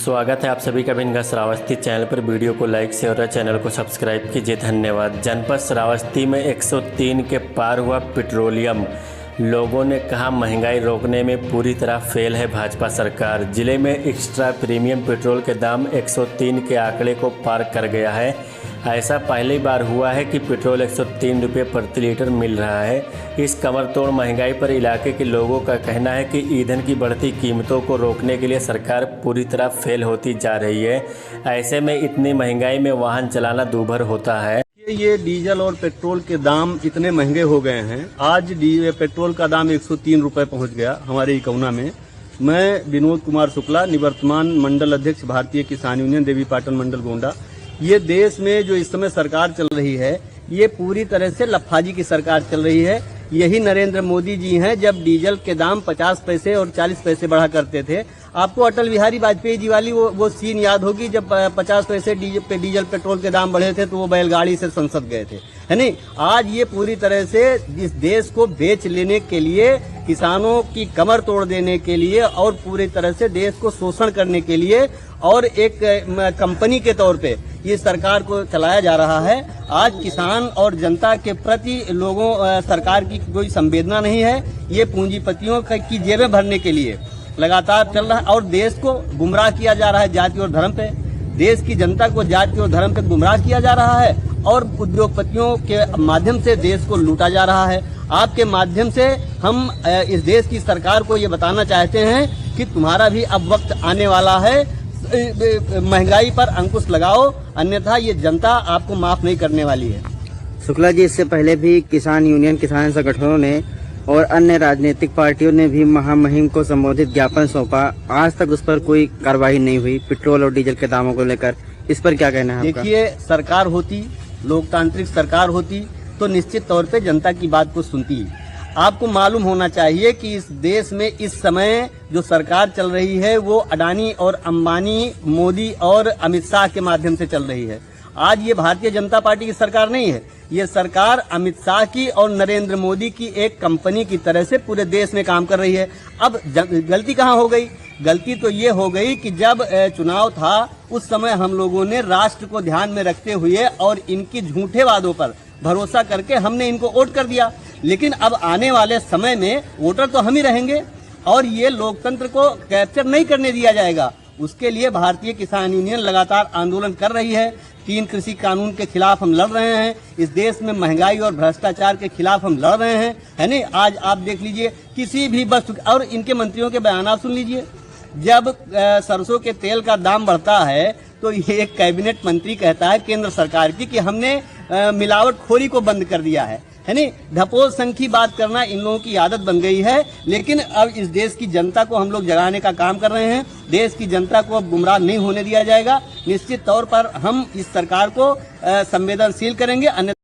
स्वागत है आप सभी का बिनगा श्रावस्ती चैनल पर। वीडियो को लाइक शेयर और चैनल को सब्सक्राइब कीजिए, धन्यवाद। जनपद श्रावस्ती में 103 के पार हुआ पेट्रोलियम। लोगों ने कहा महंगाई रोकने में पूरी तरह फेल है भाजपा सरकार। जिले में एक्स्ट्रा प्रीमियम पेट्रोल के दाम 103 के आंकड़े को पार कर गया है। ऐसा पहली बार हुआ है कि पेट्रोल 103 रुपये प्रति लीटर मिल रहा है। इस कमर तोड़ महंगाई पर इलाके के लोगों का कहना है कि ईंधन की बढ़ती कीमतों को रोकने के लिए सरकार पूरी तरह फेल होती जा रही है। ऐसे में इतनी महंगाई में वाहन चलाना दूभर होता है। ये डीजल और पेट्रोल के दाम इतने महंगे हो गए हैं। आज पेट्रोल का दाम 103 रुपये पहुँच गया हमारे इकौना में। मैं विनोद कुमार शुक्ला, निवर्तमान मंडल अध्यक्ष भारतीय किसान यूनियन देवीपाटन मंडल गोंडा। ये देश में जो इस समय सरकार चल रही है, ये पूरी तरह से लफाजी की सरकार चल रही है। यही नरेंद्र मोदी जी हैं जब डीजल के दाम 50 पैसे और 40 पैसे बढ़ा करते थे। आपको अटल बिहारी वाजपेयी जी वाली वो सीन याद होगी जब 50 पैसे डीजल पेट्रोल के दाम बढ़े थे तो वो बैलगाड़ी से संसद गए थे, है नहीं। आज ये पूरी तरह से इस देश को बेच लेने के लिए, किसानों की कमर तोड़ देने के लिए और पूरी तरह से देश को शोषण करने के लिए और एक कंपनी के तौर पे ये सरकार को चलाया जा रहा है। आज किसान और जनता के प्रति सरकार की कोई संवेदना नहीं है। ये पूंजीपतियों की जेबें भरने के लिए लगातार चल रहा है और देश को गुमराह किया जा रहा है जाति और धर्म पे। देश की जनता को जाति और धर्म पे गुमराह किया जा रहा है और उद्योगपतियों के माध्यम से देश को लूटा जा रहा है। आपके माध्यम से हम इस देश की सरकार को ये बताना चाहते हैं कि तुम्हारा भी अब वक्त आने वाला है। महंगाई पर अंकुश लगाओ, अन्यथा ये जनता आपको माफ नहीं करने वाली है। शुक्ला जी, इससे पहले भी किसान यूनियन, किसान संगठनों ने और अन्य राजनीतिक पार्टियों ने भी महामहिम को संबोधित ज्ञापन सौंपा। आज तक उस पर कोई कार्रवाई नहीं हुई पेट्रोल और डीजल के दामों को लेकर। इस पर क्या कहना है आपका? देखिए, सरकार होती, लोकतांत्रिक सरकार होती तो निश्चित तौर पे जनता की बात को सुनती। आपको मालूम होना चाहिए कि इस देश में इस समय जो सरकार चल रही है वो अडानी और अंबानी, मोदी और अमित शाह के माध्यम से चल रही है। आज ये भारतीय जनता पार्टी की सरकार नहीं है। ये सरकार अमित शाह की और नरेंद्र मोदी की एक कंपनी की तरह से पूरे देश में काम कर रही है। अब गलती कहाँ हो गई? गलती तो ये हो गई कि जब चुनाव था उस समय हम लोगों ने राष्ट्र को ध्यान में रखते हुए और इनकी झूठे वादों पर भरोसा करके हमने इनको वोट कर दिया। लेकिन अब आने वाले समय में वोटर तो हम ही रहेंगे और ये लोकतंत्र को कैप्चर नहीं करने दिया जाएगा। उसके लिए भारतीय किसान यूनियन लगातार आंदोलन कर रही है। 3 कृषि कानून के खिलाफ हम लड़ रहे हैं। इस देश में महंगाई और भ्रष्टाचार के खिलाफ हम लड़ रहे हैं, है नहीं। आज आप देख लीजिए, किसी भी वस्तु और इनके मंत्रियों के बयान सुन लीजिए। जब सरसों के तेल का दाम बढ़ता है तो ये एक कैबिनेट मंत्री कहता है केंद्र सरकार की कि हमने मिलावटखोरी को बंद कर दिया है नहीं। ढपोल संघ की बात करना इन लोगों की आदत बन गई है। लेकिन अब इस देश की जनता को हम लोग जगाने का काम कर रहे हैं। देश की जनता को अब गुमराह नहीं होने दिया जाएगा। निश्चित तौर पर हम इस सरकार को संवेदनशील करेंगे।